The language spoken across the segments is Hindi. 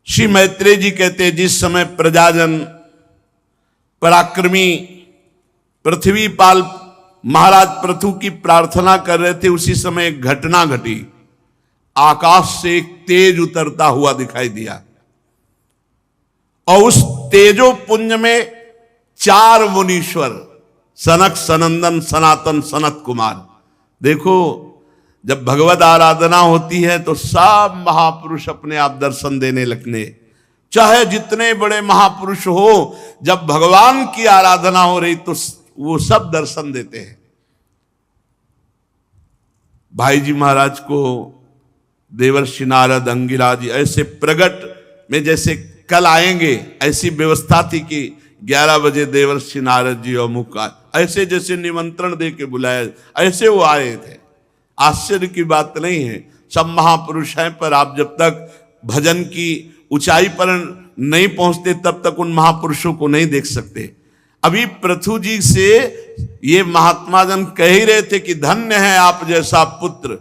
श्री मैत्रेय जी कहते हैं, जिस समय प्रजाजन पराक्रमी पृथ्वीपाल महाराज पृथु की प्रार्थना कर रहे थे, उसी समय एक घटना घटी। आकाश से एक तेज उतरता हुआ दिखाई दिया और उस तेजो पुंज में 4 मुनीश्वर, सनक, सनंदन, सनातन, सनत कुमार। देखो, जब भगवत आराधना होती है तो सब महापुरुष अपने आप दर्शन देने लगने, चाहे जितने बड़े महापुरुष हो, जब भगवान की आराधना हो रही तो वो सब दर्शन देते हैं। भाई जी महाराज को देवर्षि नारद, अंगिराज ऐसे प्रगट में जैसे कल आएंगे, ऐसी व्यवस्था थी कि 11 बजे देवर्षि नारद जी और मुख ऐसे जैसे निमंत्रण दे के बुलाया, ऐसे वो आए थे। आश्चर्य की बात नहीं है, सब महापुरुष हैं, पर आप जब तक भजन की ऊंचाई पर नहीं पहुंचते तब तक उन महापुरुषों को नहीं देख सकते। अभी पृथु जी से ये महात्मा जन कह ही रहे थे कि धन्य है आप जैसा पुत्र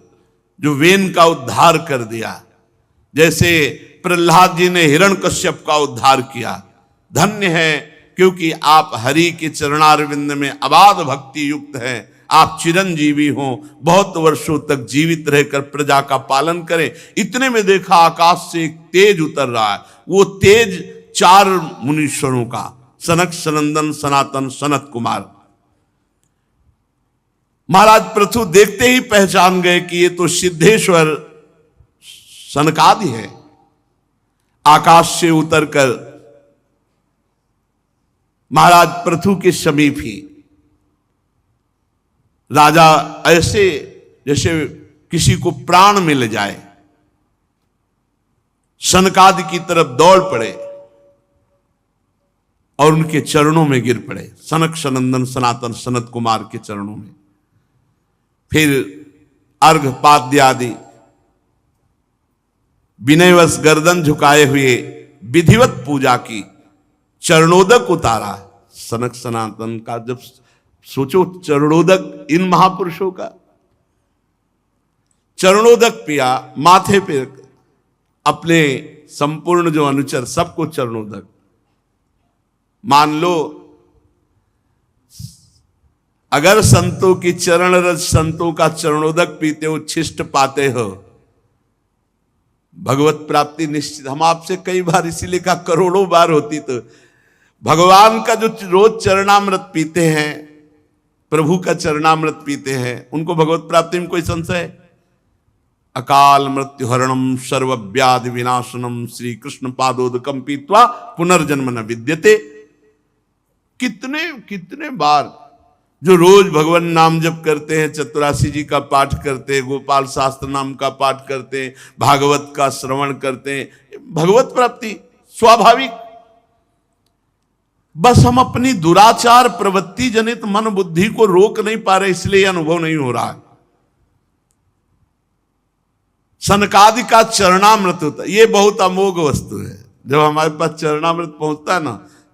जो वेन का उद्धार कर दिया, जैसे प्रहलाद जी ने हिरण्यकश्यप का उद्धार किया। धन्य है क्योंकि आप हरि के चरणारविंद में अबाध भक्ति युक्त हैं। आप चिरंजीवी हों, बहुत वर्षों तक जीवित रहकर प्रजा का पालन करें। इतने में देखा आकाश से एक तेज उतर रहा है। वो तेज 4 मुनीश्वरों का, सनक, सनंदन, सनातन, सनत कुमार। महाराज पृथु देखते ही पहचान गए कि ये तो सिद्धेश्वर सनकादि है। आकाश से उतरकर महाराज पृथु के समीप ही राजा ऐसे जैसे किसी को प्राण मिल जाए, सनकादि की तरफ दौड़ पड़े और उनके चरणों में गिर पड़े, सनक, सनंदन, सनातन, सनत कुमार के चरणों में। फिर अर्घ पाद्य आदि विनयवश गर्दन झुकाए हुए विधिवत पूजा की, चरणोदक उतारा। सनक सनातन का जब सोचो, चरणोदक इन महापुरुषों का चरणोदक पिया, माथे पे अपने संपूर्ण जो अनुचर सबको चरणोदक। मान लो अगर संतों की चरण रज, संतों का चरणोदक पीते हो, छिष्ट पाते हो, भगवत प्राप्ति निश्चित। हम आपसे कई बार इसीलिए कहा, करोड़ों बार होती तो भगवान का जो रोज चरणामृत पीते हैं, प्रभु का चरणामृत पीते हैं, उनको भगवत प्राप्ति में कोई संशय? अकाल मृत्यु हरणम सर्वव्याधि विनाशनम श्री कृष्ण पादोदकम पीत्वा पुनर्जन्म न विद्यते। कितने कितने बार जो रोज भगवान नाम जप करते हैं, चतुरासी जी का पाठ करते हैं, गोपाल शास्त्र नाम का पाठ करते हैं, भागवत का श्रवण करते हैं, भगवत प्राप्ति स्वाभाविक। बस हम अपनी दुराचार प्रवृत्ति जनित मन बुद्धि को रोक नहीं पा रहे, इसलिए अनुभव नहीं हो रहा है। सनकादि का चरणामृत होता है, ये बहुत अमोघ वस्तु है। जब हमारे पास चरणामृत पहुंचता है ना,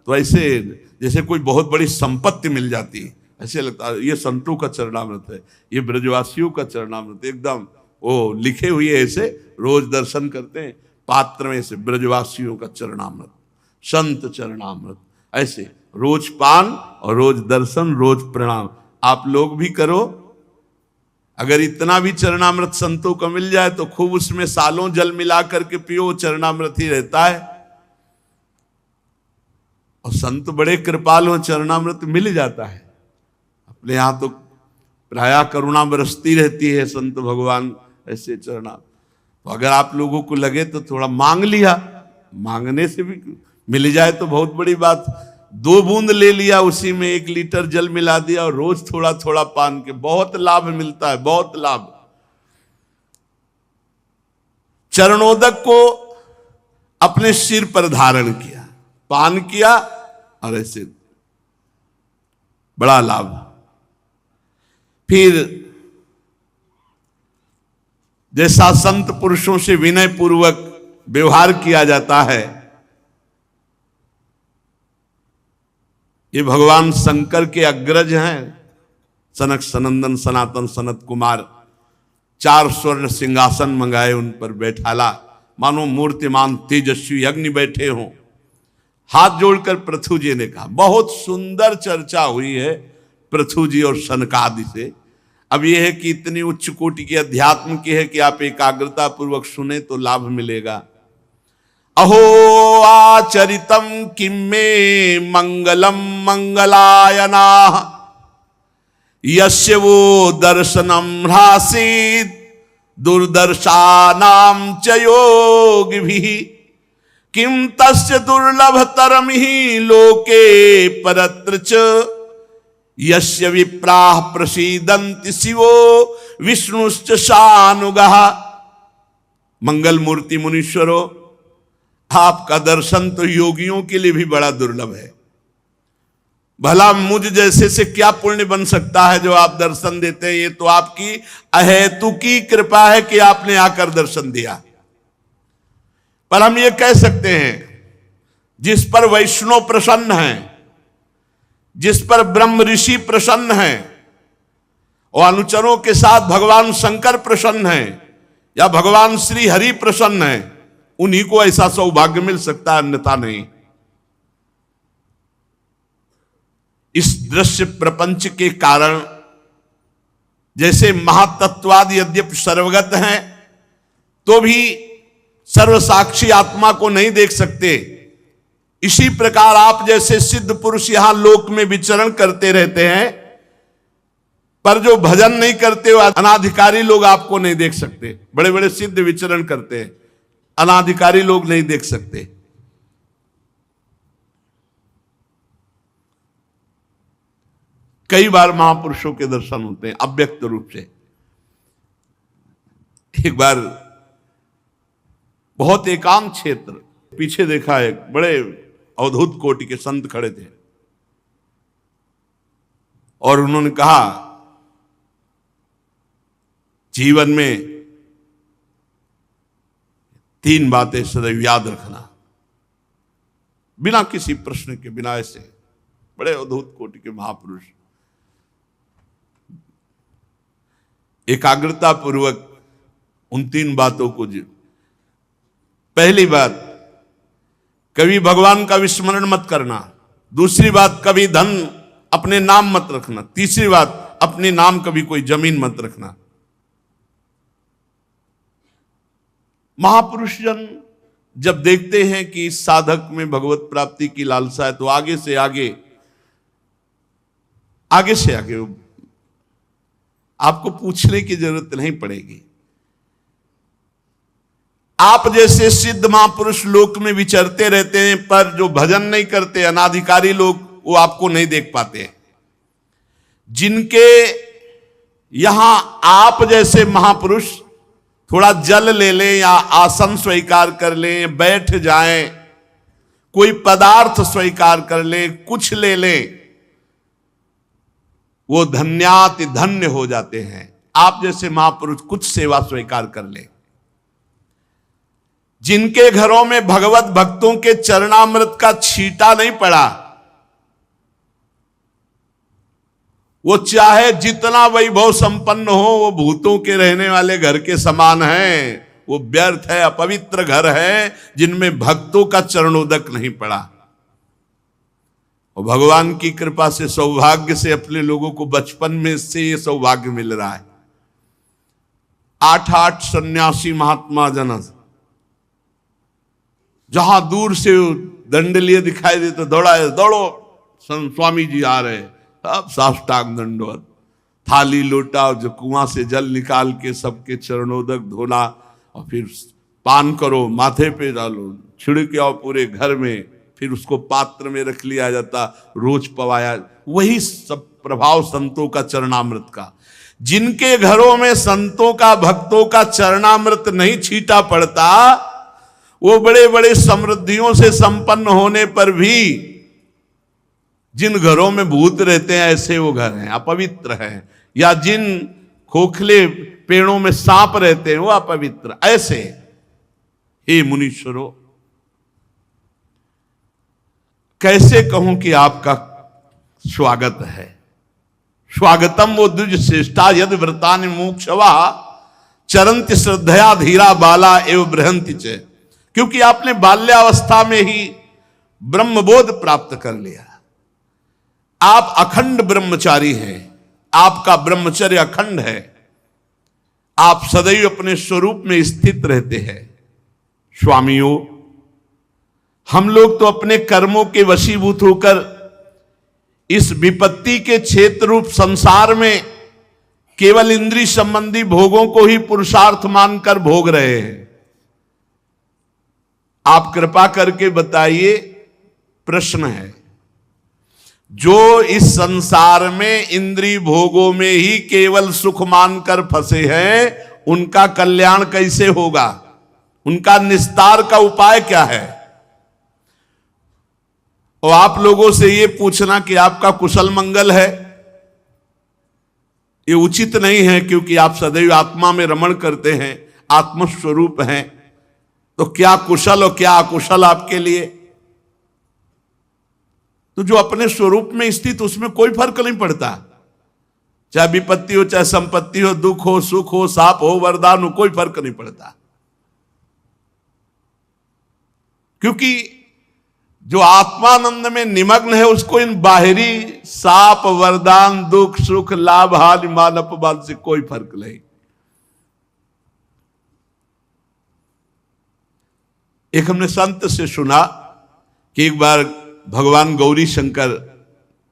तो ऐसे जैसे कोई बहुत बड़ी संपत्ति मिल जाती है, ऐसे लगता है ये संतों का चरणामृत है, ये ब्रजवासियों का चरणामृत। एकदम वो लिखे हुए ऐसे रोज दर्शन करते हैं पात्र में से, ब्रजवासियों का चरणामृत, संत चरणामृत, ऐसे रोज पान और रोज दर्शन, रोज प्रणाम। आप लोग भी करो। अगर इतना भी चरणामृत संतों को मिल जाए तो खूब उसमें सालों जल मिला करके पियो, चरणामृत ही रहता है। और संत बड़े कृपाल हो, चरणामृत मिल जाता है। अपने यहां तो प्रायः करुणा बरसती रहती है, संत भगवान ऐसे चरणा। तो अगर आप लोगों को लगे तो थोड़ा मांग लिया, मांगने से भी मिल जाए तो बहुत बड़ी बात। 2 बूंद ले लिया, उसी में 1 लीटर जल मिला दिया और रोज थोड़ा थोड़ा पान के, बहुत लाभ मिलता है, बहुत लाभ। चरणोदक को अपने सिर पर धारण किया, पान किया और ऐसे बड़ा लाभ। फिर जैसा संत पुरुषों से विनय पूर्वक व्यवहार किया जाता है, ये भगवान शंकर के अग्रज हैं, सनक, सनंदन, सनातन, सनत कुमार। 4 स्वर्ण सिंहासन मंगाए, उन पर बैठाला, मानो मूर्तिमान तेजस्वी अग्नि बैठे हों। हाथ जोड़कर पृथु जी ने कहा। बहुत सुंदर चर्चा हुई है पृथु जी और सनकादि से। अब यह है कि इतनी उच्च कोटि के अध्यात्म की है कि आप एकाग्रता पूर्वक सुने तो लाभ मिलेगा। अहो आचरितम किम में मंगलम मंगलायना यस्य वो दर्शनम ह्रासीत दुर्दर्शानाम च योगिभिः किम तस्य दुर्लभतरम ही लोके परत्र च यस्य विप्राः प्रसीदन्ति शिवो विष्णुश्च शानुगः। मंगल मूर्ति मुनीश्वरो, आपका दर्शन तो योगियों के लिए भी बड़ा दुर्लभ है। भला मुझ जैसे से क्या पुण्य बन सकता है जो आप दर्शन देते हैं। ये तो आपकी अहेतुकी कृपा है कि आपने आकर दर्शन दिया। पर हम ये कह सकते हैं, जिस पर वैष्णव प्रसन्न हैं, जिस पर ब्रह्म ऋषि प्रसन्न हैं और अनुचरों के साथ भगवान शंकर प्रसन्न हैं या भगवान श्री हरि प्रसन्न हैं, उन्हीं को ऐसा सौभाग्य मिल सकता है, अन्यथा नहीं। इस दृश्य प्रपंच के कारण जैसे महातत्वाद यद्यपि सर्वगत हैं तो भी सर्वसाक्षी आत्मा को नहीं देख सकते। इसी प्रकार आप जैसे सिद्ध पुरुष यहां लोक में विचरण करते रहते हैं, पर जो भजन नहीं करते वो अनाधिकारी लोग आपको नहीं देख सकते। बड़े बड़े सिद्ध विचरण करते हैं, अनाधिकारी लोग नहीं देख सकते। कई बार महापुरुषों के दर्शन होते हैं अव्यक्त रूप से। एक बार बहुत एकांत क्षेत्र, पीछे देखा है बड़े अवधूत कोटि के संत खड़े थे और उन्होंने कहा, जीवन में 3 बातें सदैव याद रखना, बिना किसी प्रश्न के, बिना ऐसे। बड़े अवधूत कोटि के महापुरुष एकाग्रता पूर्वक उन 3 बातों को जी। पहली बात, कभी भगवान का विस्मरण मत करना। दूसरी बात, कभी धन अपने नाम मत रखना। तीसरी बात, अपने नाम कभी कोई जमीन मत रखना। महापुरुष जन जब देखते हैं कि इस साधक में भगवत प्राप्ति की लालसा है तो आगे से आगे आपको पूछने की जरूरत नहीं पड़ेगी। आप जैसे सिद्ध महापुरुष लोक में विचरते रहते हैं, पर जो भजन नहीं करते अनाधिकारी लोग, वो आपको नहीं देख पाते। जिनके यहां आप जैसे महापुरुष थोड़ा जल ले लें या आसन स्वीकार कर लें, बैठ जाएं, कोई पदार्थ स्वीकार कर लें, कुछ ले लें, वो धन्याति धन्य हो जाते हैं। आप जैसे महापुरुष कुछ सेवा स्वीकार कर ले। जिनके घरों में भगवत भक्तों के चरणामृत का छींटा नहीं पड़ा, वो चाहे जितना वैभव संपन्न हो, वो भूतों के रहने वाले घर के समान है। वो व्यर्थ है, अपवित्र घर है जिनमें भक्तों का चरणोदक नहीं पड़ा। और भगवान की कृपा से सौभाग्य से अपने लोगों को बचपन में से ये सौभाग्य मिल रहा है। 8 सन्यासी महात्मा जन जहां दूर से दंड लिए दिखाई दे तो दौड़ो स्वामी जी आ रहे, अब साष्टांग दंडवत, थाली लोटा जो कुआं से जल निकाल के सबके चरणोदक धोना और फिर पान करो, माथे पे डालो, छिड़के आओ पूरे घर में, फिर उसको पात्र में रख लिया जाता, रोज पवाया। वही सब प्रभाव संतों का चरणामृत का। जिनके घरों में संतों का भक्तों का चरणामृत नहीं छीटा पड़ता, वो बड़े बड़े समृद्धियों से संपन्न होने पर भी जिन घरों में भूत रहते हैं ऐसे वो घर हैं, अपवित्र हैं। या जिन खोखले पेड़ों में सांप रहते हैं वो अपवित्र। ऐसे हे मुनीश्वरों, कैसे कहूं कि आपका स्वागत है। स्वागतम वो द्विज श्रेष्ठा यद व्रतानि मोक्षवा चरंति श्रद्धया धीरा बाला एवं बृहंति च। क्योंकि आपने बाल्यावस्था में ही ब्रह्मबोध प्राप्त कर लिया। आप अखंड ब्रह्मचारी हैं, आपका ब्रह्मचर्य अखंड है, आप सदैव अपने स्वरूप में स्थित रहते हैं। स्वामियों, हम लोग तो अपने कर्मों के वशीभूत होकर इस विपत्ति के क्षेत्र रूप संसार में केवल इंद्रिय संबंधी भोगों को ही पुरुषार्थ मानकर भोग रहे हैं। आप कृपा करके बताइए, प्रश्न है, जो इस संसार में इंद्रिय भोगों में ही केवल सुख मानकर फंसे हैं, उनका कल्याण कैसे होगा? उनका निस्तार का उपाय क्या है? और आप लोगों से ये पूछना कि आपका कुशल मंगल है, ये उचित नहीं है, क्योंकि आप सदैव आत्मा में रमण करते हैं, आत्मस्वरूप हैं। तो क्या कुशल और क्या अकुशल आपके लिए? तो जो अपने स्वरूप में स्थित, उसमें कोई फर्क नहीं पड़ता, चाहे विपत्ति हो, चाहे संपत्ति हो, दुख हो, सुख हो, साप हो, वरदान हो, कोई फर्क नहीं पड़ता। क्योंकि जो आत्मानंद में निमग्न है, उसको इन बाहरी साप, वरदान, दुख, सुख, लाभ, हानि, मान, अपमान से कोई फर्क नहीं। एक हमने संत से सुना कि एक बार भगवान गौरी शंकर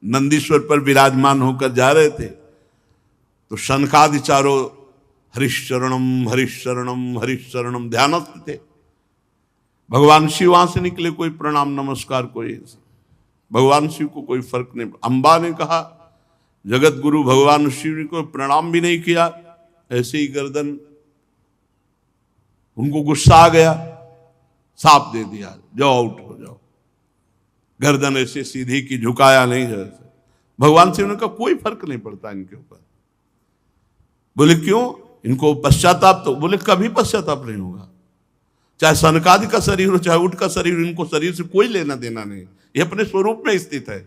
नंदीश्वर पर विराजमान होकर जा रहे थे, तो शनकादि चारों हरिशरणम हरिशरणम हरिशरणम ध्यानस्थ थे। भगवान शिव वहां से निकले, कोई प्रणाम नमस्कार, कोई भगवान शिव को कोई फर्क नहीं। अंबा ने कहा, जगत गुरु भगवान शिव को प्रणाम भी नहीं किया, ऐसे ही गर्दन, उनको गुस्सा आ गया, साप दे दिया, जाओ आउट हो जाओ। गर्दन ऐसे सीधी की, झुकाया नहीं जैसे। भगवान शिव ने कहा कोई फर्क नहीं पड़ता इनके ऊपर। बोले क्यों? इनको पश्चाताप, तो बोले कभी पश्चाताप नहीं होगा, चाहे सनकादि का शरीर हो, चाहे उठ का शरीर, इनको शरीर से कोई लेना देना नहीं, ये अपने स्वरूप में स्थित है।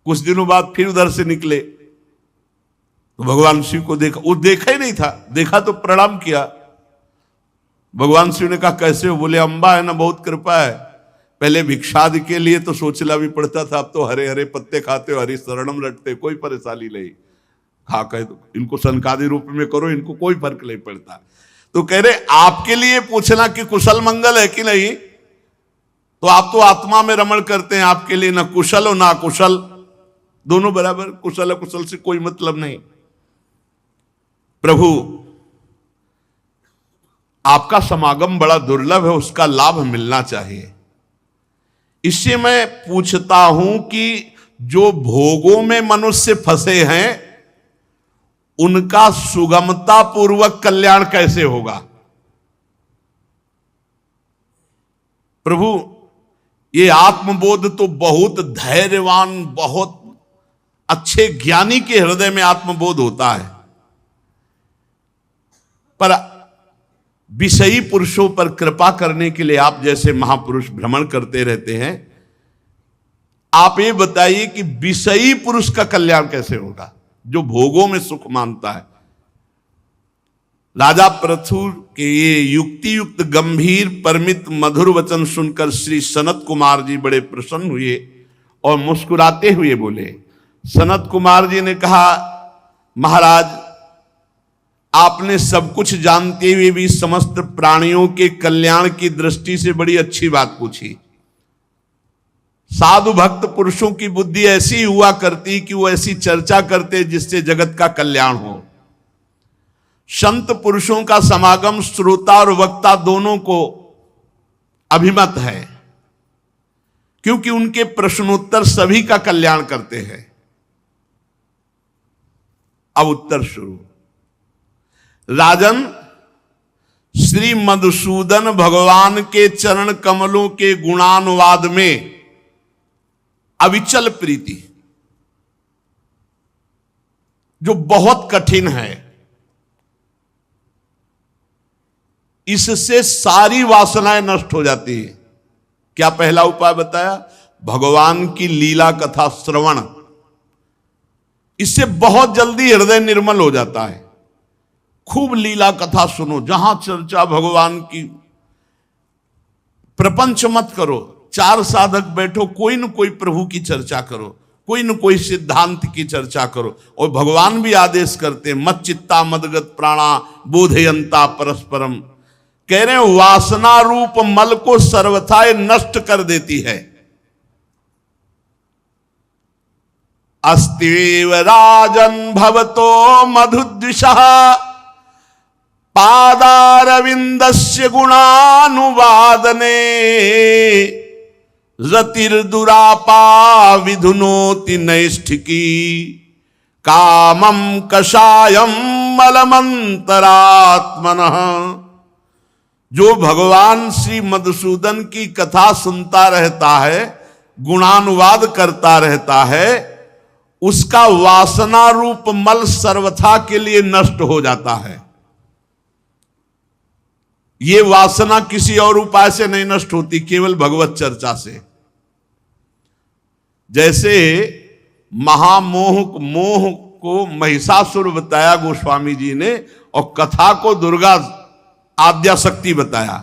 कुछ दिनों बाद फिर उधर से निकले, तो भगवान शिव को देखा, वो देखा ही नहीं था, देखा तो प्रणाम किया। भगवान शिव ने कहा कैसे हो? बोले अंबा है ना, बहुत कृपा है, पहले भिक्षादि के लिए तो सोचना भी पड़ता था, अब तो हरे हरे पत्ते खाते हो, हरी शरणम रटते, कोई परेशानी नहीं, खा कह दो, इनको सनकादि रूप में करो, इनको कोई फर्क नहीं पड़ता। तो कह रहे आपके लिए पूछना कि कुशल मंगल है कि नहीं, तो आप तो आत्मा में रमण करते हैं, आपके लिए ना कुशल हो ना कुशल, दोनों बराबर, कुशल अकुशल से कोई मतलब नहीं। प्रभु, आपका समागम बड़ा दुर्लभ है, उसका लाभ मिलना चाहिए। इससे मैं पूछता हूं कि जो भोगों में मनुष्य फंसे हैं, उनका सुगमता पूर्वक कल्याण कैसे होगा? प्रभु, ये आत्मबोध तो बहुत धैर्यवान, बहुत अच्छे ज्ञानी के हृदय में आत्मबोध होता है, पर विषयी पुरुषों पर कृपा करने के लिए आप जैसे महापुरुष भ्रमण करते रहते हैं। आप ये बताइए कि विषयी पुरुष का कल्याण कैसे होगा, जो भोगों में सुख मानता है। राजा पृथु के ये युक्ति युक्त गंभीर परमित मधुर वचन सुनकर श्री सनत कुमार जी बड़े प्रसन्न हुए और मुस्कुराते हुए बोले। सनत कुमार जी ने कहा, महाराज, आपने सब कुछ जानते हुए भी समस्त प्राणियों के कल्याण की दृष्टि से बड़ी अच्छी बात पूछी। साधु भक्त पुरुषों की बुद्धि ऐसी हुआ करती कि वो ऐसी चर्चा करते जिससे जगत का कल्याण हो। संत पुरुषों का समागम श्रोता और वक्ता दोनों को अभिमत है, क्योंकि उनके प्रश्नोत्तर सभी का कल्याण करते हैं। अब उत्तर शुरू। राजन, श्री मधुसूदन भगवान के चरण कमलों के गुणानुवाद में अविचल प्रीति, जो बहुत कठिन है, इससे सारी वासनाएं नष्ट हो जाती है। क्या पहला उपाय बताया? भगवान की लीला कथा श्रवण, इससे बहुत जल्दी हृदय निर्मल हो जाता है। खूब लीला कथा सुनो, जहां चर्चा भगवान की, प्रपंच मत करो, चार साधक बैठो, कोई न कोई प्रभु की चर्चा करो, कोई न कोई सिद्धांत की चर्चा करो। और भगवान भी आदेश करते, मत चित्ता मदगत प्राणा बोधयंता परस्परम। कह रहे हैं वासना रूप मल को सर्वथा नष्ट कर देती है। अस्तिव राजन भवतो मधुद्विषः पादारविंदस्य गुणानुवादने रतिर्दुरापा विधुनोति नैष्ठिकी कामं कषायम मलमंतरात्मनः। जो भगवान श्री मधुसूदन की कथा सुनता रहता है, गुणानुवाद करता रहता है, उसका वासना रूप मल सर्वथा के लिए नष्ट हो जाता है। ये वासना किसी और उपाय से नहीं नष्ट होती, केवल भगवत चर्चा से। जैसे मोह को महिषासुर बताया गोस्वामी जी ने, और कथा को दुर्गा आद्याशक्ति बताया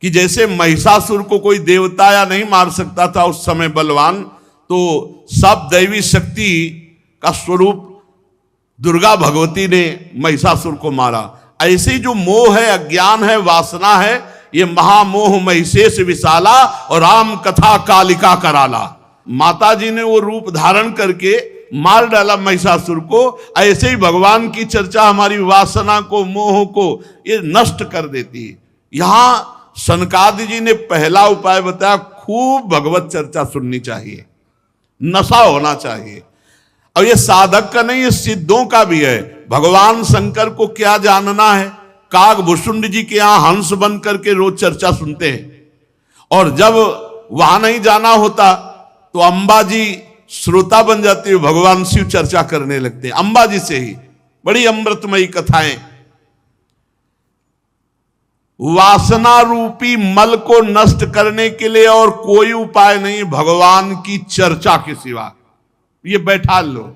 कि जैसे महिषासुर को कोई देवता या नहीं मार सकता था उस समय बलवान, तो सब दैवी शक्ति का स्वरूप दुर्गा भगवती ने महिषासुर को मारा। ऐसे ही जो मोह है, अज्ञान है, वासना है, ये महामोह महिषेश विशाला और राम कथा कालिका कराला। माता जी ने वो रूप धारण करके मार डाला महिषासुर को। ऐसे ही भगवान की चर्चा हमारी वासना को, मोह को ये नष्ट कर देती है। यहां सनकादि जी ने पहला उपाय बताया, खूब भगवत चर्चा सुननी चाहिए, नशा होना चाहिए। और ये साधक का नहीं, ये सिद्धों का भी है। भगवान शंकर को क्या जानना है, कागभूषुंड जी के यहां हंस बन करके रोज चर्चा सुनते हैं। और जब वहां नहीं जाना होता तो अंबा जी श्रोता बन जाती है, भगवान शिव चर्चा करने लगते हैं अंबा जी से ही। बड़ी अमृतमयी कथाएं। वासना रूपी मल को नष्ट करने के लिए और कोई उपाय नहीं भगवान की चर्चा के सिवा। ये बैठा लो।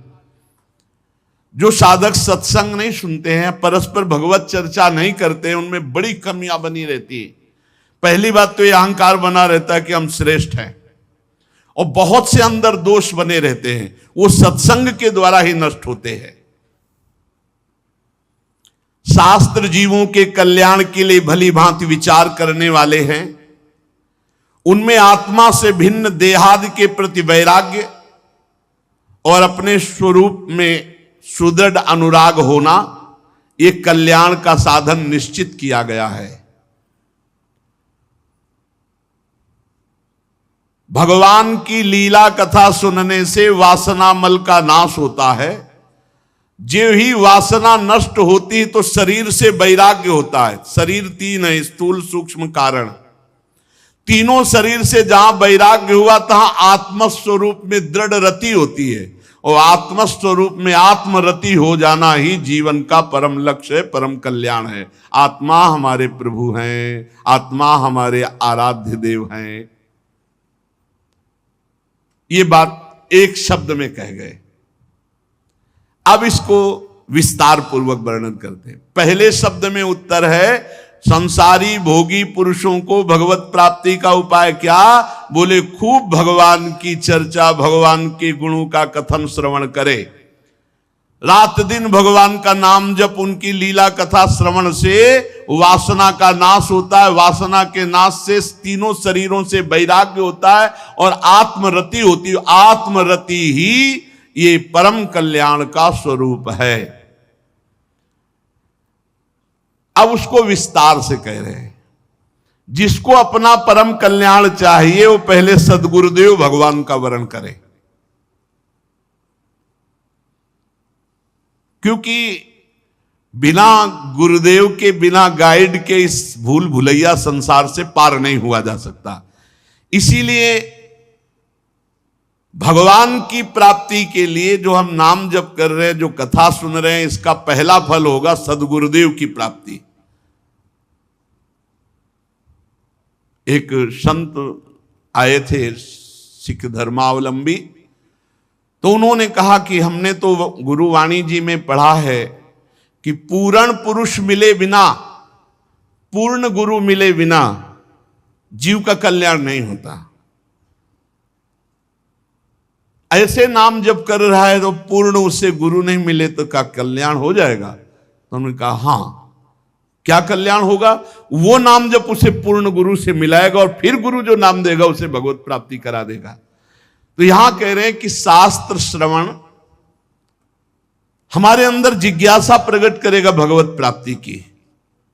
जो साधक सत्संग नहीं सुनते हैं, परस्पर भगवत चर्चा नहीं करते हैं, उनमें बड़ी कमियां बनी रहती है। पहली बात तो ये अहंकार बना रहता है कि हम श्रेष्ठ हैं, और बहुत से अंदर दोष बने रहते हैं, वो सत्संग के द्वारा ही नष्ट होते हैं। शास्त्र जीवों के कल्याण के लिए भली भांति विचार करने वाले हैं। उनमें आत्मा से भिन्न देहादि के प्रति वैराग्य और अपने स्वरूप में सुदृढ़ अनुराग होना, ये कल्याण का साधन निश्चित किया गया है। भगवान की लीला कथा सुनने से वासना मल का नाश होता है। जो ही वासना नष्ट होती तो शरीर से वैराग्य होता है। शरीर तीन है, स्थूल सूक्ष्म कारण। तीनों शरीर से जहां वैराग्य हुआ तहां आत्मस्वरूप में दृढ़ रति होती है, और आत्मस्वरूप में आत्मरति हो जाना ही जीवन का परम लक्ष्य है, परम कल्याण है। आत्मा हमारे प्रभु हैं, आत्मा हमारे आराध्य देव हैं। ये बात एक शब्द में कह गए। अब इसको विस्तार पूर्वक वर्णन करते हैं। पहले शब्द में उत्तर है, संसारी भोगी पुरुषों को भगवत प्राप्ति का उपाय क्या? बोले खूब भगवान की चर्चा, भगवान के गुणों का कथन श्रवण करे। रात दिन भगवान का नाम जप, उनकी लीला कथा श्रवण से वासना का नाश होता है। वासना के नाश से तीनों शरीरों से वैराग्य होता है और आत्मरति होती है। आत्मरति ही ये परम कल्याण का स्वरूप है। अब उसको विस्तार से कह रहे हैं। जिसको अपना परम कल्याण चाहिए वो पहले सद्गुरुदेव भगवान का वरण करे, क्योंकि बिना गुरुदेव के, बिना गाइड के इस भूल भुलैया संसार से पार नहीं हुआ जा सकता। इसीलिए भगवान की प्राप्ति के लिए जो हम नाम जप कर रहे हैं, जो कथा सुन रहे हैं, इसका पहला फल होगा सद्गुरुदेव की प्राप्ति। एक संत आए थे सिख धर्मावलंबी, तो उन्होंने कहा कि हमने तो गुरुवाणी जी में पढ़ा है कि पूर्ण पुरुष मिले बिना, पूर्ण गुरु मिले बिना जीव का कल्याण नहीं होता। ऐसे नाम जब कर रहा है तो पूर्ण उसे गुरु नहीं मिले तो क्या कल्याण हो जाएगा? तो हमने कहा हाँ, क्या कल्याण होगा? वो नाम जब उसे पूर्ण गुरु से मिलाएगा और फिर गुरु जो नाम देगा उसे भगवत प्राप्ति करा देगा। तो यहां कह रहे हैं कि शास्त्र श्रवण हमारे अंदर जिज्ञासा प्रकट करेगा भगवत प्राप्ति की,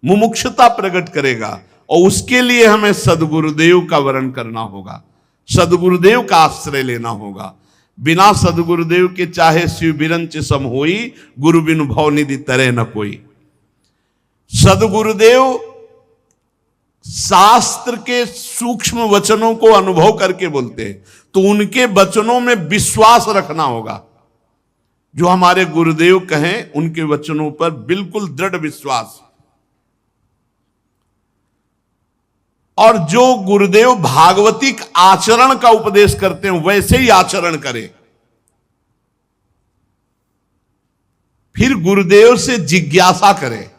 मुमुक्षुता प्रकट करेगा, और उसके लिए हमें सदगुरुदेव का वरण करना होगा, सदगुरुदेव का आश्रय लेना होगा। बिना सदगुरुदेव के चाहे शिव बिरंच सम होई, गुरु बिनु भव निधि तरह न कोई। सदगुरुदेव शास्त्र के सूक्ष्म वचनों को अनुभव करके बोलते हैं, तो उनके वचनों में विश्वास रखना होगा। जो हमारे गुरुदेव कहें उनके वचनों पर बिल्कुल दृढ़ विश्वास, और जो गुरुदेव भागवतिक आचरण का उपदेश करते हैं वैसे ही आचरण करें। फिर गुरुदेव से जिज्ञासा करें,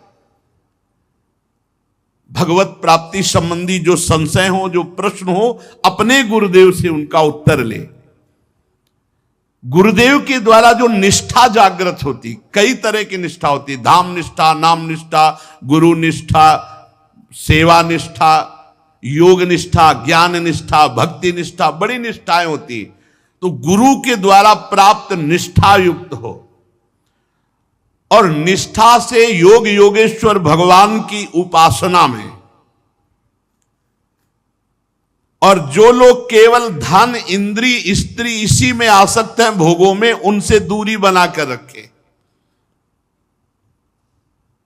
भगवत प्राप्ति संबंधी जो संशय हो, जो प्रश्न हो, अपने गुरुदेव से उनका उत्तर ले। गुरुदेव के द्वारा जो निष्ठा जागृत होती, कई तरह की निष्ठा होती, धाम निष्ठा, नाम निष्ठा, गुरु निष्ठा, सेवा निष्ठा, योग निष्ठा, ज्ञान निष्ठा, भक्ति निष्ठा, बड़ी निष्ठाएं होती। तो गुरु के द्वारा प्राप्त निष्ठा युक्त हो, और निष्ठा से योग योगेश्वर भगवान की उपासना में। और जो लोग केवल धन, इंद्री, स्त्री इसी में आसक्त हैं, भोगों में, उनसे दूरी बनाकर रखे,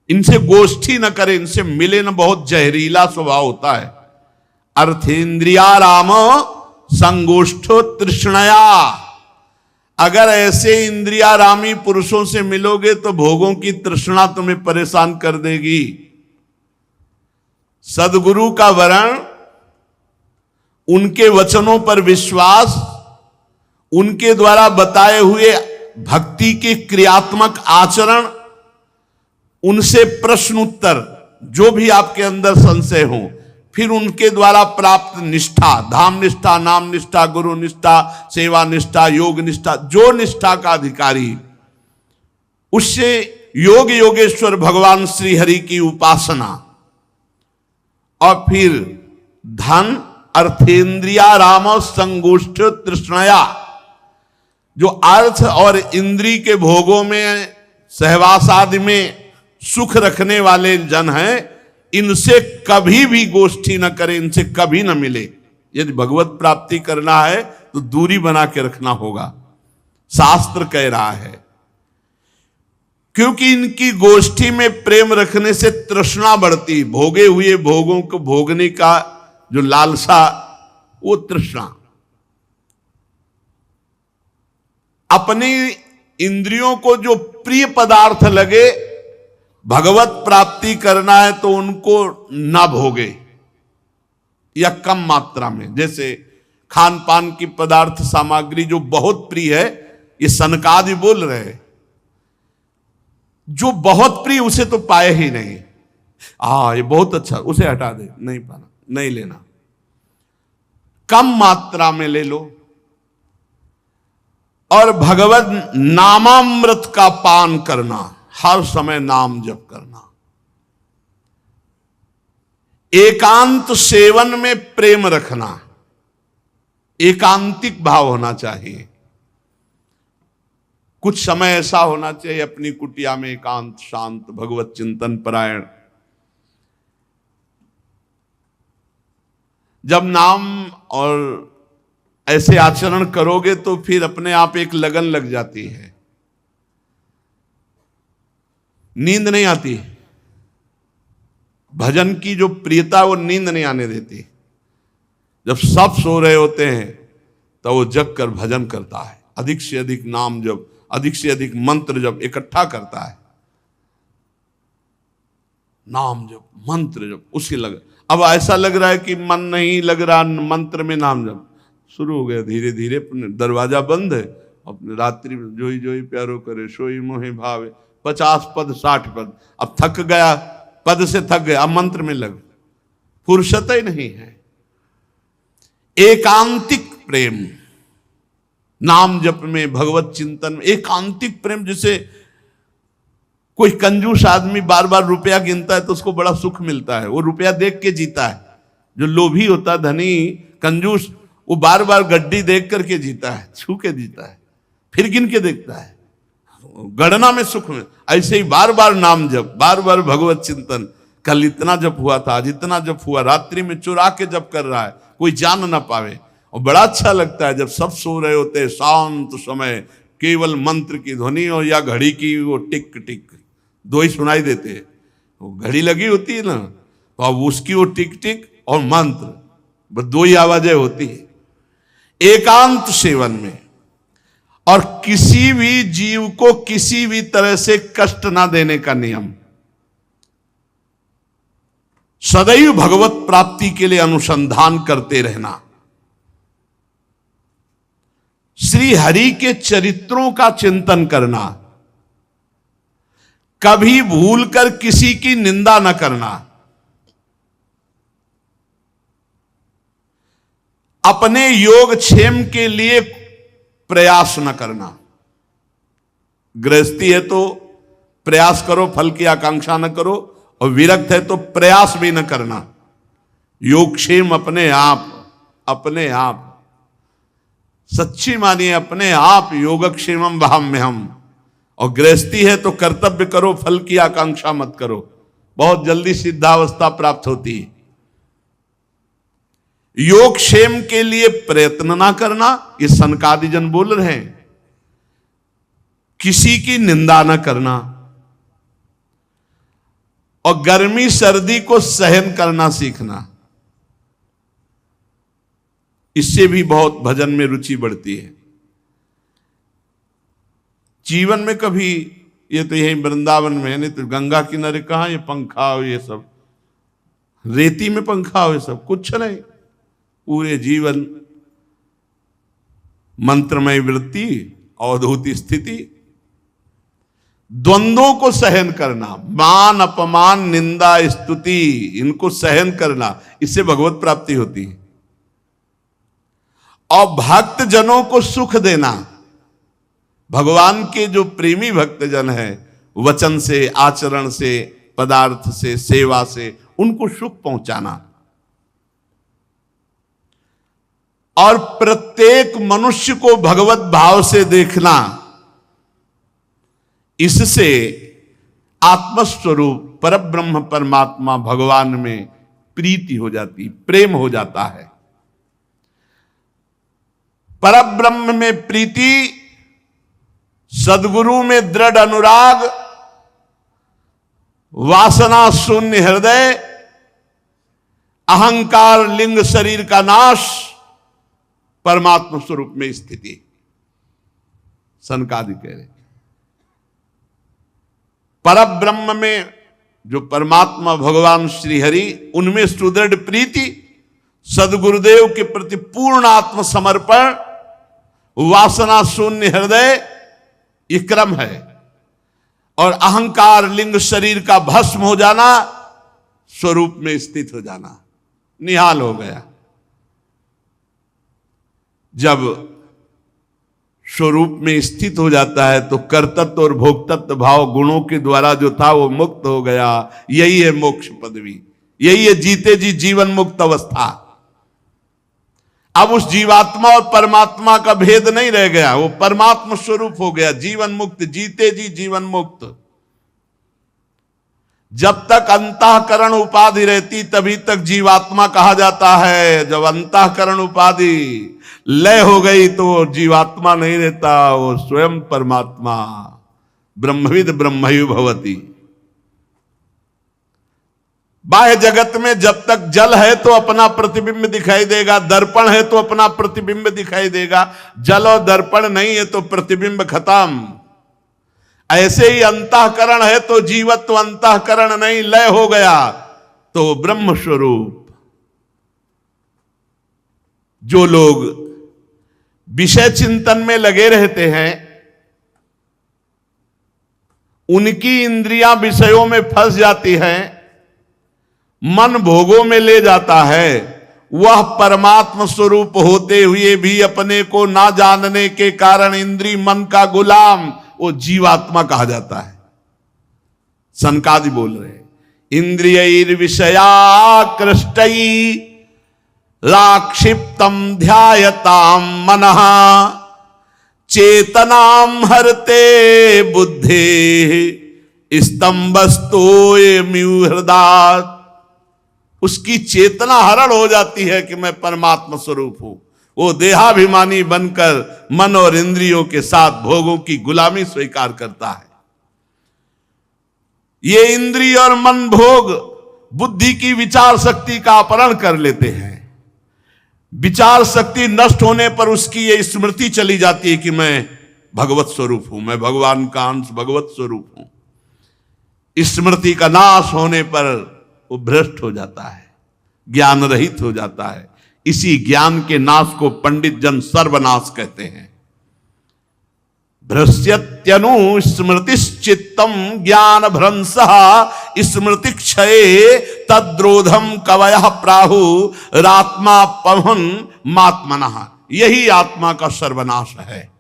इनसे गोष्ठी न करे, इनसे मिले न, बहुत जहरीला स्वभाव होता है। अर्थेंद्रिया राम संगोष्ठो तृष्णया। अगर ऐसे इंद्रिया रामी पुरुषों से मिलोगे तो भोगों की तृष्णा तुम्हें परेशान कर देगी। सदगुरु का वरण, उनके वचनों पर विश्वास, उनके द्वारा बताए हुए भक्ति के क्रियात्मक आचरण, उनसे प्रश्न उत्तर, जो भी आपके अंदर संशय हो, फिर उनके द्वारा प्राप्त निष्ठा, धाम निष्ठा, नाम निष्ठा, गुरु निष्ठा, सेवा निष्ठा, योग निष्ठा, जो निष्ठा का अधिकारी, उससे योग योगेश्वर भगवान श्री हरि की उपासना, और फिर धन, अर्थेंद्रिया राम संगोष्ठ तृष्णया। जो अर्थ और इंद्री के भोगों में, सहवास आदि में सुख रखने वाले जन हैं, इनसे कभी भी गोष्ठी न करें, इनसे कभी न मिले। यदि भगवत प्राप्ति करना है तो दूरी बना के रखना होगा, शास्त्र कह रहा है। क्योंकि इनकी गोष्ठी में प्रेम रखने से तृष्णा बढ़ती, भोगे हुए भोगों को भोगने का जो लालसा, वो तृष्णा। अपनी इंद्रियों को जो प्रिय पदार्थ लगे, भगवत प्राप्ति करना है तो उनको ना भोगे, या कम मात्रा में। जैसे खान पान की पदार्थ सामग्री जो बहुत प्रिय है, ये सनकादि बोल रहे हैं, जो बहुत प्रिय उसे तो पाए ही नहीं। ये बहुत अच्छा, उसे हटा दे, नहीं पाना, नहीं लेना, कम मात्रा में ले लो। और भगवत नामामृत का पान करना, हर समय नाम जप करना, एकांत सेवन में प्रेम रखना, एकांतिक भाव होना चाहिए। कुछ समय ऐसा होना चाहिए अपनी कुटिया में एकांत, शांत, भगवत चिंतन परायण। जब नाम और ऐसे आचरण करोगे तो फिर अपने आप एक लगन लग जाती है, नींद नहीं आती। भजन की जो प्रियता, वो नींद नहीं आने देती। जब सब सो रहे होते हैं तो वो जग कर भजन करता है, अधिक से अधिक नाम जप, अधिक से अधिक मंत्र जप इकट्ठा करता है। नाम जप, मंत्र जप, उसी लग। अब ऐसा लग रहा है कि मन नहीं लग रहा मंत्र में, नाम जप शुरू हो गया। धीरे धीरे दरवाजा बंद है, अपने रात्रि में जोई जोई प्यारो करे, सोई मोहे भावे, 50 पद 60 पद। अब थक गया, पद से थक गया, अब मंत्र में लग, फुर्सत ही नहीं है। एकांतिक प्रेम, नाम जप में, भगवत चिंतन में एकांतिक प्रेम। जैसे कोई कंजूस आदमी बार बार रुपया गिनता है तो उसको बड़ा सुख मिलता है, वो रुपया देख के जीता है। जो लोभी होता है, धनी कंजूस, वो बार बार गड्डी देख करके जीता है, छू के जीता है, फिर गिन के देखता है, गणना में सुख में। ऐसे ही बार बार नाम जप, बार बार भगवत चिंतन। कल इतना जप हुआ था, आज इतना जप हुआ, रात्रि में चुरा के जप कर रहा है, कोई जान ना पावे। और बड़ा अच्छा लगता है जब सब सो रहे होते हैं, शांत समय, केवल मंत्र की ध्वनि और या घड़ी की वो टिक टिक, दो ही सुनाई देते हैं। वो घड़ी लगी होती है ना, तो अब उसकी वो टिक टिक और मंत्र, बस दो ही आवाजें होती है एकांत सेवन में। और किसी भी जीव को किसी भी तरह से कष्ट ना देने का नियम, सदैव भगवत प्राप्ति के लिए अनुसंधान करते रहना, श्री हरि के चरित्रों का चिंतन करना, कभी भूलकर किसी की निंदा न करना, अपने योग क्षेम के लिए प्रयास न करना। गृहस्थी है तो प्रयास करो, फल की आकांक्षा न करो, और विरक्त है तो प्रयास भी न करना। योगक्षेम अपने आप, अपने आप सच्ची मानिए, अपने आप योगक्षेमम वहाम्यहम। और गृहस्थी है तो कर्तव्य करो, फल की आकांक्षा मत करो, बहुत जल्दी सिद्धावस्था प्राप्त होती है। योगक्षेम के लिए प्रयत्न ना करना, ये सनकादि जन बोल रहे हैं। किसी की निंदा ना करना, और गर्मी सर्दी को सहन करना सीखना। इससे भी बहुत भजन में रुचि बढ़ती है। जीवन में कभी, ये तो यही वृंदावन में है, नहीं तो गंगा किनारे कहां ये पंखा हो, ये सब रेती में पंखा हो, ये सब कुछ नहीं। पूरे जीवन मंत्रमय वृत्ति, अवधूत स्थिति, द्वंद्वों को सहन करना, मान अपमान निंदा स्तुति, इनको सहन करना, इससे भगवत प्राप्ति होती है। और भक्त जनों को सुख देना, भगवान के जो प्रेमी भक्त जन है, वचन से, आचरण से, पदार्थ से, सेवा से उनको सुख पहुंचाना। और प्रत्येक मनुष्य को भगवत भाव से देखना, इससे आत्मस्वरूप परब्रह्म परमात्मा भगवान में प्रीति हो जाती, प्रेम हो जाता है। परब्रह्म में प्रीति, सद्गुरु में दृढ़ अनुराग, वासना शून्य हृदय, अहंकार लिंग शरीर का नाश, परमात्मा स्वरूप में स्थिति। सनकादि कह रहे परब्रह्म में जो परमात्मा भगवान श्री हरि, उनमें सुदृढ़ प्रीति, सदगुरुदेव के प्रति पूर्ण आत्मसमर्पण, वासना शून्य हृदय, ये क्रम है। और अहंकार लिंग शरीर का भस्म हो जाना, स्वरूप में स्थित हो जाना, निहाल हो गया। जब स्वरूप में स्थित हो जाता है तो कर्तृत्व और भोक्तृत्व भाव गुणों के द्वारा जो था वो मुक्त हो गया। यही है मोक्ष पदवी, यही है जीते जी जीवन मुक्त अवस्था। अब उस जीवात्मा और परमात्मा का भेद नहीं रह गया, वो परमात्मा स्वरूप हो गया, जीवन मुक्त, जीते जी जीवन मुक्त। जब तक अंतःकरण उपाधि रहती तभी तक जीवात्मा कहा जाता है। जब अंतःकरण उपाधि लय हो गई तो जीवात्मा नहीं रहता, वो स्वयं परमात्मा, ब्रह्मविद ब्रह्मयु भवति। बाह्य जगत में जब तक जल है तो अपना प्रतिबिंब दिखाई देगा, दर्पण है तो अपना प्रतिबिंब दिखाई देगा। जल और दर्पण नहीं है तो प्रतिबिंब खत्म। ऐसे ही अंतःकरण है तो जीवत्व अंतःकरण नहीं, लय हो गया तो ब्रह्म स्वरूप। जो लोग विषय चिंतन में लगे रहते हैं, उनकी इंद्रियां विषयों में फंस जाती हैं, मन भोगों में ले जाता है, वह परमात्मा स्वरूप होते हुए भी अपने को ना जानने के कारण इंद्रिय मन का गुलाम, वो जीवात्मा कहा जाता है। सनकादि बोल रहे, इंद्रिय विषयाकृष्टई लाक्षिप्तम ध्यायताम मनः चेतनाम हरते बुद्धे स्तंभस्तोयमिव हृदय। उसकी चेतना हरण हो जाती है कि मैं परमात्मा स्वरूप हूं। वो देहाभिमानी बनकर मन और इंद्रियों के साथ भोगों की गुलामी स्वीकार करता है। ये इंद्रिय और मन भोग बुद्धि की विचार शक्ति का अपहरण कर लेते हैं। विचार शक्ति नष्ट होने पर उसकी ये स्मृति चली जाती है कि मैं भगवत स्वरूप हूं, मैं भगवान का अंश भगवत स्वरूप हूं। स्मृति का नाश होने पर वो भ्रष्ट हो जाता है, ज्ञान रहित हो जाता है। इसी ज्ञान के नाश को पंडित जन सर्वनाश कहते हैं। भ्रस्यत्यनु स्मृतिश्चित्तम ज्ञान भ्रंशः स्मृति क्षये तद्रोधम कवयः प्राहु रात्मा पवन मात्मनः। यही आत्मा का सर्वनाश है,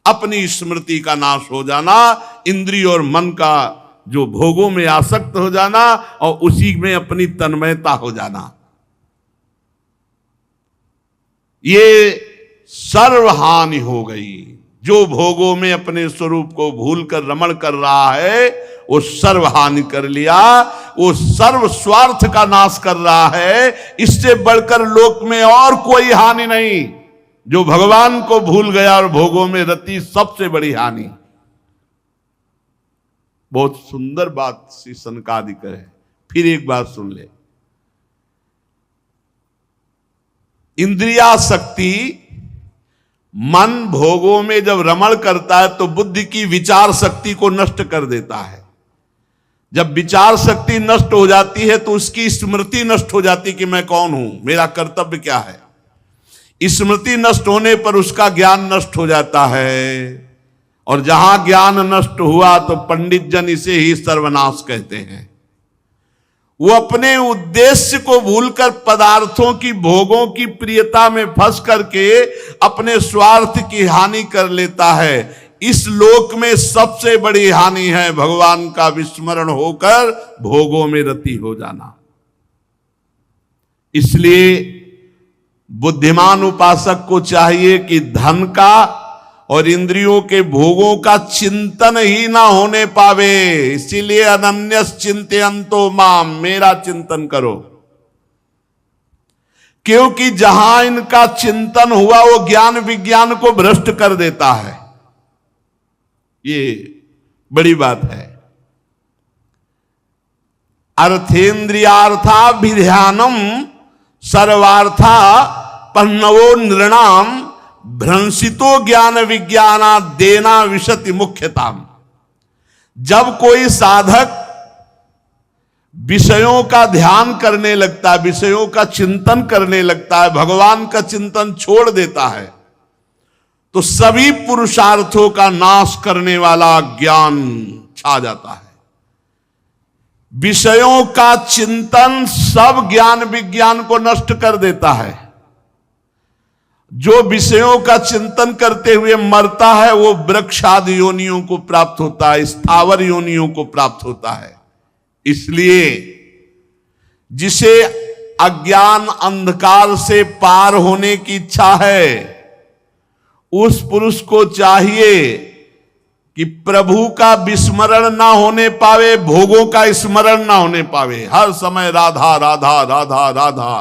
अपनी स्मृति का नाश हो जाना, इंद्रिय और मन का जो भोगों में आसक्त हो जाना और उसी में अपनी तन्मयता हो जाना। ये सर्वहानि हो गई। जो भोगों में अपने स्वरूप को भूलकर रमण कर रहा है वो सर्वहानि कर लिया, वो सर्व स्वार्थ का नाश कर रहा है। इससे बढ़कर लोक में और कोई हानि नहीं। जो भगवान को भूल गया और भोगों में रति, सबसे बड़ी हानि। बहुत सुंदर बात श्री सनकादिक है। फिर एक बात सुन ले, इंद्रिया शक्ति मन भोगों में जब रमण करता है तो बुद्धि की विचार शक्ति को नष्ट कर देता है। जब विचार शक्ति नष्ट हो जाती है तो उसकी स्मृति नष्ट हो जाती कि मैं कौन हूं, मेरा कर्तव्य क्या है। स्मृति नष्ट होने पर उसका ज्ञान नष्ट हो जाता है। और जहां ज्ञान नष्ट हुआ तो पंडित जन इसे ही सर्वनाश कहते हैं। वो अपने उद्देश्य को भूलकर पदार्थों की भोगों की प्रियता में फंस करके अपने स्वार्थ की हानि कर लेता है। इस लोक में सबसे बड़ी हानि है भगवान का विस्मरण होकर भोगों में रति हो जाना। इसलिए बुद्धिमान उपासक को चाहिए कि धन का और इंद्रियों के भोगों का चिंतन ही ना होने पावे। इसीलिए अनन्यस चिंतयन्तो माम, मेरा चिंतन करो। क्योंकि जहां इनका चिंतन हुआ वो ज्ञान विज्ञान को भ्रष्ट कर देता है। ये बड़ी बात है। अर्थेन्द्रियार्थाभिध्यानम सर्वार्था पन्नवो नृणाम भ्रंसितो ज्ञान विज्ञाना देना विशति मुख्यताम। जब कोई साधक विषयों का ध्यान करने लगता है, विषयों का चिंतन करने लगता है, भगवान का चिंतन छोड़ देता है, तो सभी पुरुषार्थों का नाश करने वाला ज्ञान छा जाता है। विषयों का चिंतन सब ज्ञान विज्ञान को नष्ट कर देता है। जो विषयों का चिंतन करते हुए मरता है वो वृक्षादि योनियों को प्राप्त होता है, स्थावर योनियों को प्राप्त होता है। इसलिए जिसे अज्ञान अंधकार से पार होने की इच्छा है उस पुरुष को चाहिए कि प्रभु का विस्मरण ना होने पावे, भोगों का स्मरण ना होने पावे, हर समय राधा राधा राधा राधा।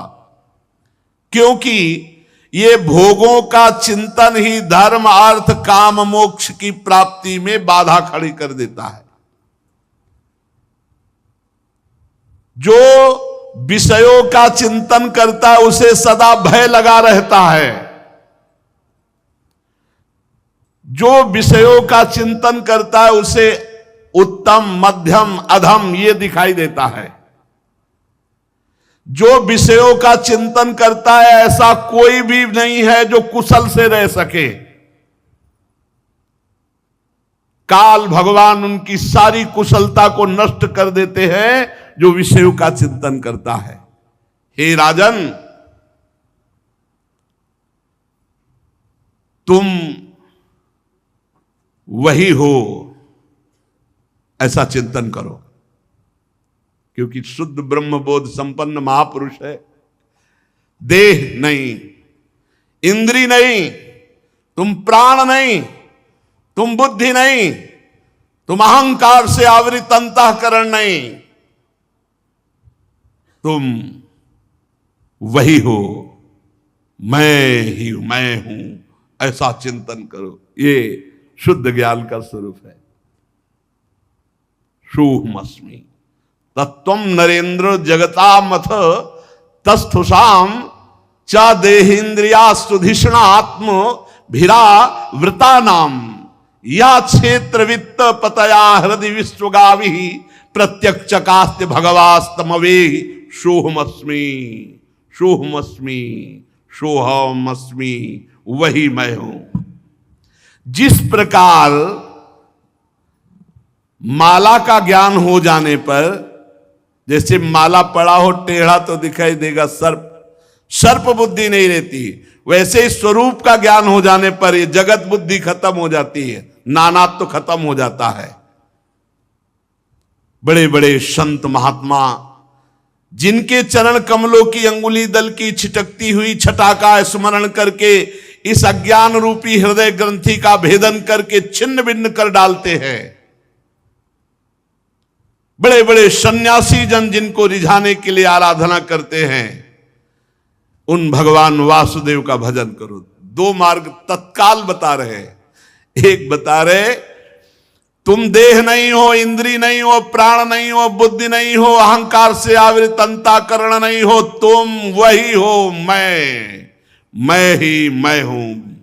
क्योंकि ये भोगों का चिंतन ही धर्म अर्थ काम मोक्ष की प्राप्ति में बाधा खड़ी कर देता है। जो विषयों का चिंतन करता है उसे सदा भय लगा रहता है। जो विषयों का चिंतन करता है उसे उत्तम मध्यम अधम ये दिखाई देता है। जो विषयों का चिंतन करता है ऐसा कोई भी नहीं है जो कुशल से रह सके। काल भगवान उनकी सारी कुशलता को नष्ट कर देते हैं जो विषयों का चिंतन करता है। हे राजन, तुम वही हो, ऐसा चिंतन करो। क्योंकि शुद्ध ब्रह्म बोध संपन्न महापुरुष है। देह नहीं, इंद्री नहीं, तुम प्राण नहीं, तुम बुद्धि नहीं, तुम अहंकार से आवृत अंतःकरण नहीं, तुम वही हो, मैं ही मैं हूं, ऐसा चिंतन करो। ये शुद्ध ज्ञान का स्वरूप है। सोहमस्मि तत्त्वं नरेंद्र जगतामथ तस्थुषाम च देहेन्द्रियास्तुधिष्णात्म भिरा वृतानाम या क्षेत्र वित्त पतया हृदय विश्वगावि प्रत्यक्षकास्त्य भगवास्तमवे सोहमस्मि सोहमस्मि सोहमस्मि, वही मैं हूं। जिस प्रकार माला का ज्ञान हो जाने पर, जैसे माला पड़ा हो टेढ़ा तो दिखाई देगा, सर्प बुद्धि नहीं रहती, वैसे ही स्वरूप का ज्ञान हो जाने पर ये जगत बुद्धि खत्म हो जाती है, नानात्व तो खत्म हो जाता है। बड़े बड़े संत महात्मा जिनके चरण कमलों की अंगुली दल की छिटकती हुई छटा का स्मरण करके इस अज्ञान रूपी हृदय ग्रंथि का भेदन करके छिन्न भिन्न कर डालते हैं। बड़े बड़े सन्यासी जन जिनको रिझाने के लिए आराधना करते हैं, उन भगवान वासुदेव का भजन करो। दो मार्ग तत्काल बता रहे। एक बता रहे तुम देह नहीं हो, इंद्री नहीं हो, प्राण नहीं हो, बुद्धि नहीं हो, अहंकार से आवृत अंतःकरण नहीं हो, तुम वही हो, मैं ही मैं हूं।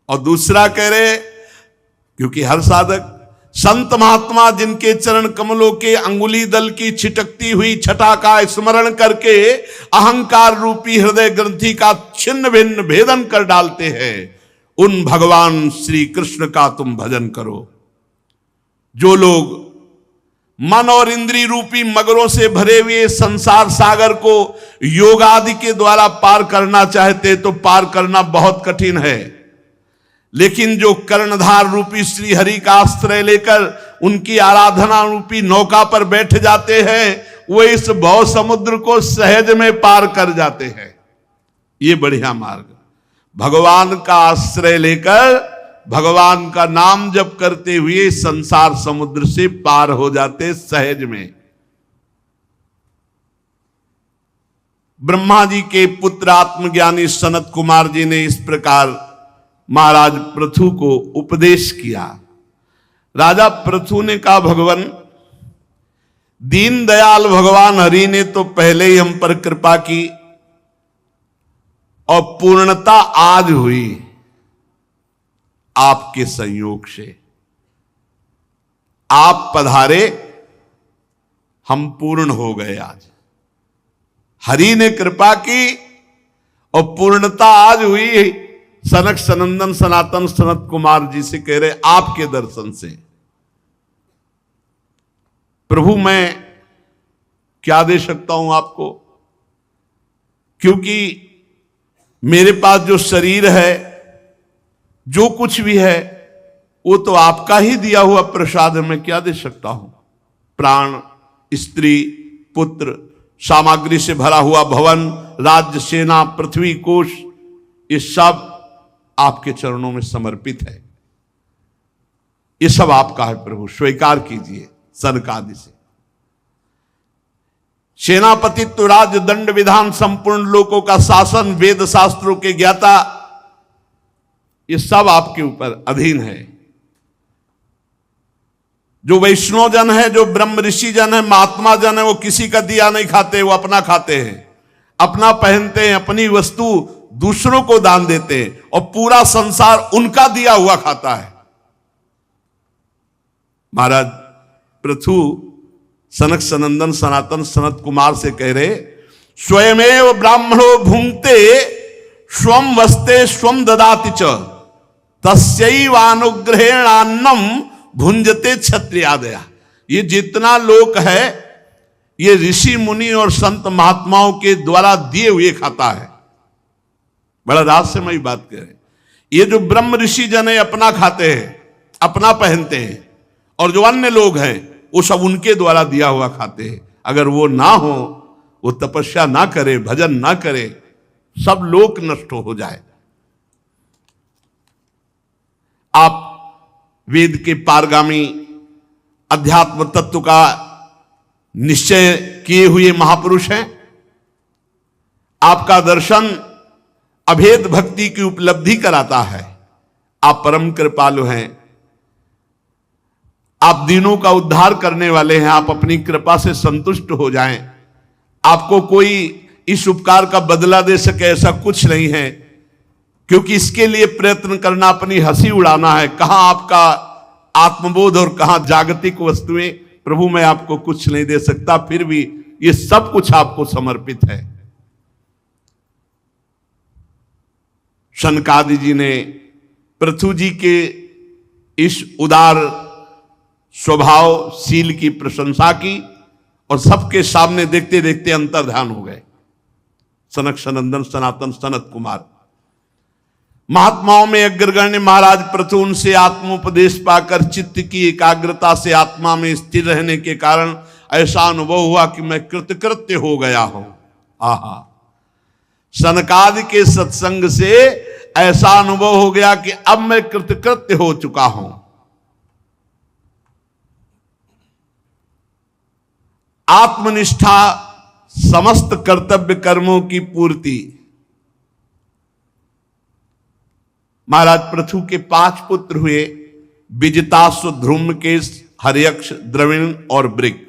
और दूसरा कह रहे, क्योंकि हर साधक संत महात्मा जिनके चरण कमलों के अंगुली दल की छिटकती हुई छटा का स्मरण करके अहंकार रूपी हृदय ग्रंथि का छिन्न भिन्न भेदन कर डालते हैं, उन भगवान श्री कृष्ण का तुम भजन करो। जो लोग मन और इंद्री रूपी मगरों से भरे हुए संसार सागर को योग आदि के द्वारा पार करना चाहते, तो पार करना बहुत कठिन है। लेकिन जो कर्णधार रूपी श्री हरि का आश्रय लेकर उनकी आराधना रूपी नौका पर बैठ जाते हैं, वो इस भव समुद्र को सहज में पार कर जाते हैं। ये बढ़िया मार्ग, भगवान का आश्रय लेकर भगवान का नाम जप करते हुए संसार समुद्र से पार हो जाते सहज में। ब्रह्मा जी के पुत्र आत्मज्ञानी सनत कुमार जी ने इस प्रकार महाराज पृथु को उपदेश किया। राजा पृथु ने कहा, भगवान दीन दयाल भगवान हरि ने तो पहले ही हम पर कृपा की और पूर्णता आज हुई आपके संयोग से। आप पधारे, हम पूर्ण हो गए। आज हरि ने कृपा की और पूर्णता आज हुई। सनक सनंदन सनातन सनत कुमार जी से कह रहे, आपके दर्शन से। प्रभु मैं क्या दे सकता हूं आपको, क्योंकि मेरे पास जो शरीर है, जो कुछ भी है, वो तो आपका ही दिया हुआ प्रसाद है। मैं क्या दे सकता हूं? प्राण, स्त्री, पुत्र, सामग्री से भरा हुआ भवन, राज्य, सेना, पृथ्वी, कोश, ये सब आपके चरणों में समर्पित है। ये सब आपका है प्रभु, स्वीकार कीजिए। सनकादि से सेनापतित्व, राज्य, दंड, विधान, संपूर्ण लोकों का शासन, वेद शास्त्रों के ज्ञाता, ये सब आपके ऊपर अधीन है। जो वैष्णव जन है, जो ब्रह्म ऋषि जन है, महात्मा जन है, वो किसी का दिया नहीं खाते, वो अपना खाते हैं, अपना पहनते हैं, अपनी वस्तु दूसरों को दान देते हैं, और पूरा संसार उनका दिया हुआ खाता है। महाराज पृथु सनक सनंदन सनातन सनत कुमार से कह रहे, स्वयमेव ब्राह्मणो भुंक्ते स्वम वस्ते स्वम ददाति च तस्यैवानुग्रहेणान्नम भुंजते क्षत्रियादया। ये जितना लोक है, ये ऋषि मुनि और संत महात्माओं के द्वारा दिए हुए खाता है। बड़ा रहस्यमयी बात कह रहे। ये जो ब्रह्म ऋषि जन है अपना खाते हैं, अपना पहनते हैं, और जो अन्य लोग हैं वो सब उनके द्वारा दिया हुआ खाते हैं। अगर वो ना हो, वो तपस्या ना करे, भजन ना करे, सब लोक नष्ट हो जाए। आप वेद के पारगामी अध्यात्म तत्व का निश्चय किए हुए महापुरुष हैं। आपका दर्शन अभेद भक्ति की उपलब्धि कराता है। आप परम कृपालु हैं, आप दीनों का उद्धार करने वाले हैं। आप अपनी कृपा से संतुष्ट हो जाएं। आपको कोई इस उपकार का बदला दे सके ऐसा कुछ नहीं है, क्योंकि इसके लिए प्रयत्न करना अपनी हंसी उड़ाना है। कहां आपका आत्मबोध और कहां जागतिक वस्तुएं। प्रभु मैं आपको कुछ नहीं दे सकता, फिर भी ये सब कुछ आपको समर्पित है। शनकादि जी ने पृथु जी के इस उदार स्वभावशील की प्रशंसा की और सबके सामने देखते देखते अंतर्ध्यान हो गए। सनक सनंदन सनातन सनत कुमार महात्माओं में अग्रगण्य महाराज पृथु उनसे आत्मोपदेश पाकर चित्त की एकाग्रता से आत्मा में स्थिर रहने के कारण ऐसा अनुभव हुआ कि मैं कृतकृत्य हो गया हूं। आहा, सनकादि के सत्संग से ऐसा अनुभव हो गया कि अब मैं कृतकृत्य हो चुका हूं। आत्मनिष्ठा समस्त कर्तव्य कर्मों की पूर्ति। महाराज पृथु के 5 पुत्र हुए, विजिताश्व, ध्रुमकेश, हर्यक्ष, द्रविण और वृक।